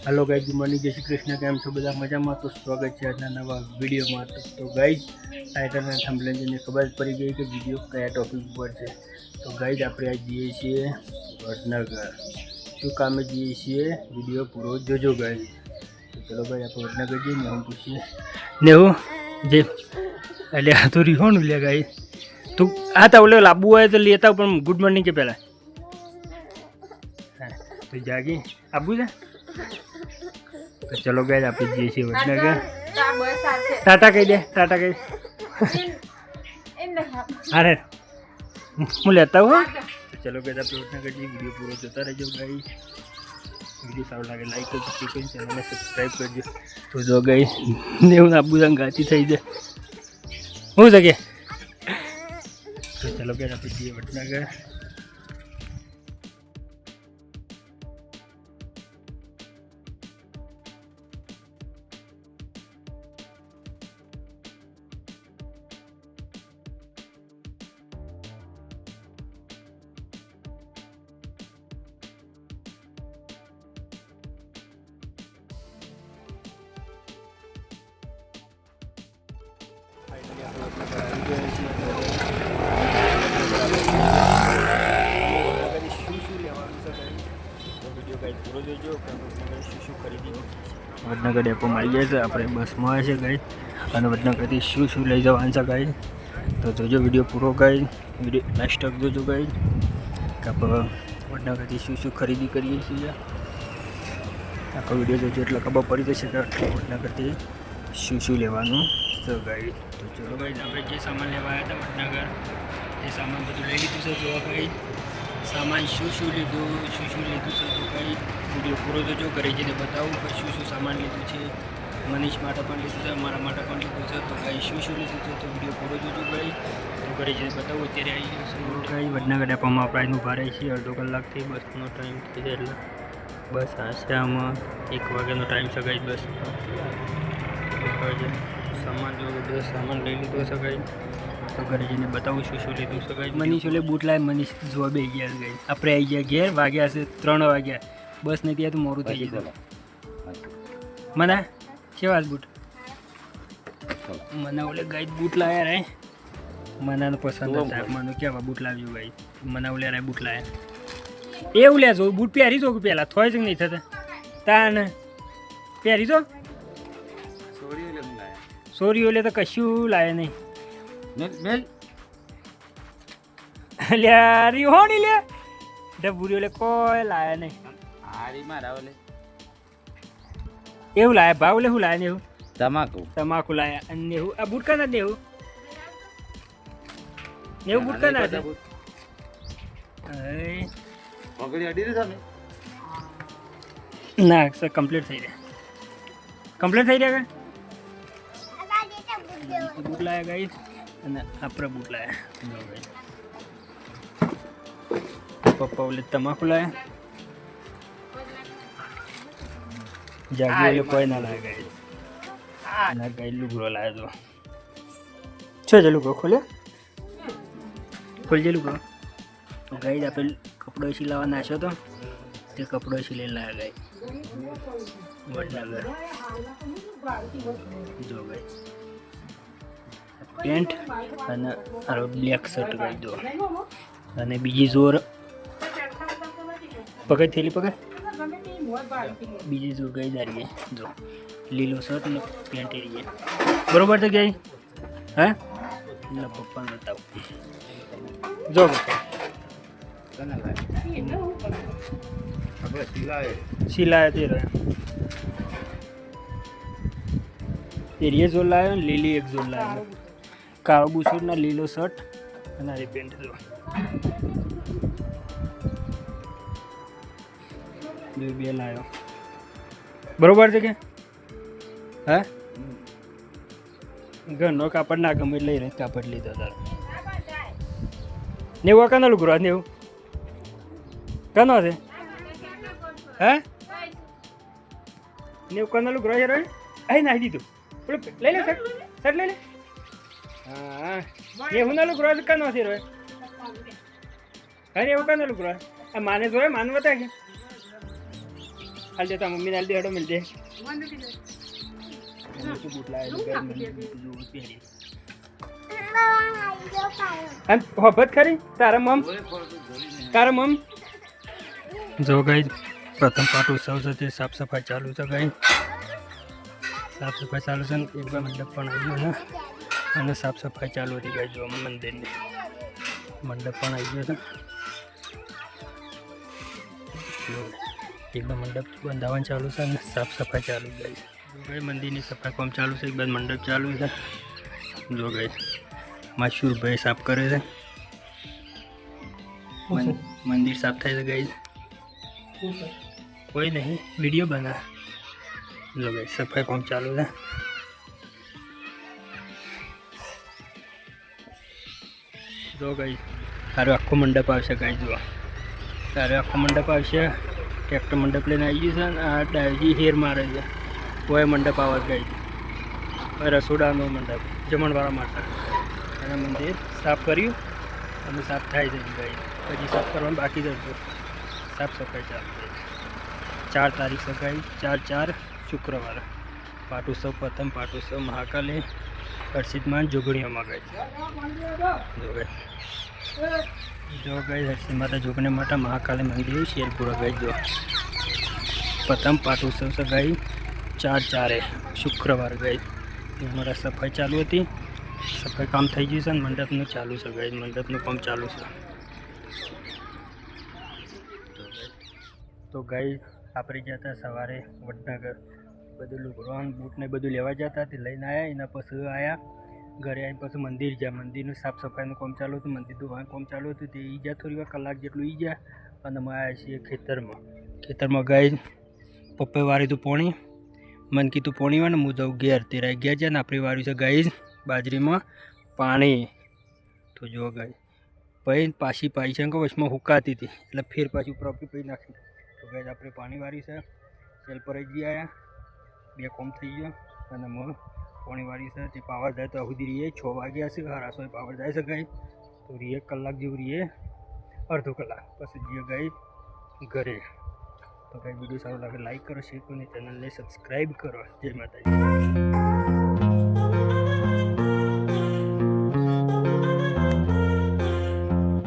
Hello guys, good morning, जय श्री कृष्ण। केम छो બધા મજામાં? તો સ્વાગત છે આજના નવા વિડીયોમાં। તો ગાइज ટાઇટલ અને થંબનેલ જોઈને ખબર જ પડી ગઈ કે વિડીયો કયા ટોપિક ઉપર છે। તો ગાइज આપણે આજ જઈએ છીએ વડનગર। શું કામે જઈએ છીએ વિડીયો પૂરો જોજો ગાइज। તો ચલો ગાइज આપણે વડનગર જઈએ ને हम પૂછીએ ને હું જે એટલે આ તો રીહોણ લે ગાइज તું આ તો ઓલે લાબુ હોય તો લેતા પણ ગુડ મોર્નિંગ કે પહેલા तो जागी आबू जा। तो चलो गए आप जी वडनगर। टाटा कही दे, टाटा कही। अरे हूँ लेता हूँ। तो चलो गए आप वडनगर जी। वीडियो पूरा जोता रहो गाइस। वीडियो सारो लगे लाइक कर दो, चैनल ने सब्सक्राइब कर दो। तो जो गई ने आबू जा गाती थी जाए हो सके। तो चलो गए आप जी वडनगर। वडनगर डेपो में आई जाए अपने बस में आए गाइज और वडनगर थी शू शू लई जवान से गाइज। तो जोजो वीडियो पूरो गाइज, वीडियो लास्ट तक जोजो गाइज कि आप वडनगर थी शू शू खरीदी करिए छे। आखो वीडियो जोजो एटले खबर पड़ी जशे कि वडनगर थी शू शू लेवानुं तो गाइज। तो चलो गाइज आपणे जे सामान लेवा आया था वडनगर ते सामान बधुं लई लीधुं छे। जो गाइज सामान शू शू लीधुं छे तो गाइज वीडियो पूरो जोजो। घरे जईने बतावुं कि शू शू सामान लीधुं छे। मनीष माटे पण लीधुं छे, मारा माटे पण लीधुं छे। तो गाइज शू शू लीधुं छे तो वीडियो पूरो जोजो गाइज। तो घरे जईने बतावुं। अत्यारे आई गयो छे गाइज वडनगर डेपोमां આપણે ઉભા રહી છીએ। અડધો કલાકથી બસનો ટાઈમ થઈ જાય એટલે બસ આશામાં 1 વાગ્યાનો ટાઈમ છે ગાइज। બસ सामान जो બધો सामान લઈ લીધો છે ગાइज। तो घरे जईने बतावुं શું શું લીધું છે ગાइज। मनीष ओले बूट लाए, मनीष જોવા બેહી ગયા ગાइज। આપણે આવી ગયા ઘેર, વાગ્યા છે 3 વાગ્યા। बस नहीं दिया तो मोरू थी गई। मना केवा बूट मना ओले गाइज बूट लाया रे। मना ने पसंद था मनु केवा बूट लाव्यो गाइज। मना ओले रे बूट लाया ए ओले जो बूट પહેરી જો પેલા થોય જ નહીં થતા તાન પહેરી જો સોરી ઓલે તો કશું લાયા નહીં મેલ લે રી હોણી લે ડબુરી ઓલે કોઈ લાયા નહીં। હારી મારા ઓલે એવું લાયા ભાવ ઓલે હું લાયા ને એવું તમાકુ લાયા અને એવું આ બુટકા ના દેવું એવું બુટકા ના છે પગડી અડી રે તમે ના સર કમ્પ્લીટ થઈ રહ્યા બૂટ લાયા ગાઈસ અને આપણે બૂટ લાયા પપ્પા ઓલે તમાકુ લાયા જાગી ઓલે કોઈ ના લાયા ગાઈસ અને ગાઈ લુગડો લાયા તો છે જે લુગડો ખોલજે લુગડો તો ગાઈસ આપણે કપડો સિલાવા નાખ્યો તો તે કપડો સિલાઈને લાયા ગાઈસ વડનગર જો ગાઈસ પેન્ટ અને આ બ્લેક શર્ટ કરી દો અને બીજી જોર પકડ થેલી પકડ બીજી જોર ગઈ जा रही है जो લીલો શર્ટ ને પેન્ટ એ રહી બરોબર છે ગઈ હે ના પપ્પા બતાવ જો सिलाया दे रहा ये जो लाया लीली एक जो लाया काळो बूशर्ट ना लीलो शर्ट અને આ પેન્ટ જો બે લાયો બરોબર છે કે હા ઘરનો કાપડ ના ગમે લઈ રહે કાપડ લીધો તાર નેવું કાના લુગરો નેવું કાનો છે હે નેવું કાના લુગરો છે રે આઈ નાખી દીધું લઈ લે શર્ટ લઈ લે હા નેવું ના લુગરો કાનો છે રે અરે એવું કાના લુગરો माने जो है मान बता के हाल देता मम्मी डाल दे हटो मिल दे होबत खरी तारा मम जो गई प्रथम पाठ उत्सव से साफ सफाई चालू है गई साफ सफाई चालू है एक बार मंडप पण आई गयो है साफ सफाई चालू थी गई जो मंदिर ने मंडप पण आई गयो है एक बार मंडप बंधावन चालू है साफ सफाई चालू गई जो गई मंदिर की सफाई काम चालू है एक बार मंडप चालू है जो गई मशहूर भाई साफ करे है मंदिर साफ थाय गई कोई नहीं वीडियो बना लो गई सफाई काम चालू है जो गई तारो आखो मंडप आवशे गई जो तारे आखो मंडप आवशे ट्रेक्टर मंडप लઈને આવી ગયું છે અને આ ડાયજી હેર મારે છે કોઈ મંડપ આવવા ગઈ રસોડાનો મંડપ જમણવાળા માટે અને મંદિર સાફ કર્યું અને સાફ થાય છે ગઈ હજી સાફ કરવાનું બાકી જ હતું સાફ સફાઈ ચાલુ થઈ 4 તારીખ સગાઈ 4/4 શુક્રવાર પાટોત્સવ પ્રથમ પાટોત્સવ મહાકાલે હર્ષિતમાન જોગણીઓમાં ગઈ जो गई हर्षित माता जोगने माता महाकाली मंदिर शेरपुरा गई जो प्रथम पाटोत्सव से गई 4/4 शुक्रवार गई हमारा सफाई चालू थी सफाई काम थी गई है मंडप में चालू से गई मंडप में काम चालू से तो गई आप जाता सवारे वडनगर बधु लुगड़ो बूट ने बधु लेवा जाता लईने आया एना पछी आया घरे आई पछी मंदिर जा मंदिर साफ सफाई काम चालू हतुं मंदिर धोवानुं काम चालू हतुं ते ईजा थोड़ी वार कलाक जेटलुं ईजा अने अमे आव्या छीए खेतरमां गई पप्पे वारी तो पोणी मन कीधुं पोणी वाने हूँ जाऊँ घेर तेरा गया जाए ने आपणी वारी से गई बाजरी में पाणी तो जो गई पई पाछी पाई छे के वचमां हुकाती थी एटले फेर पाछी प्रॉपी पई नाखी तो गई आपणी पाणी वारी से सेल पर जी आया बे कोम थई गयो अने मो पाणी वारी से ते पावर जाए तो सुधी रहीए 6 वाग्या छे 6:30 पावर जाए से गई तो रहीए कलाक जेवुं रहीए अर्धो कलाक पछी जे गई घरे तो कई वीडियो सारो लागे लाइक करो शेयर करो चैनल ने सब्सक्राइब करो जय माता।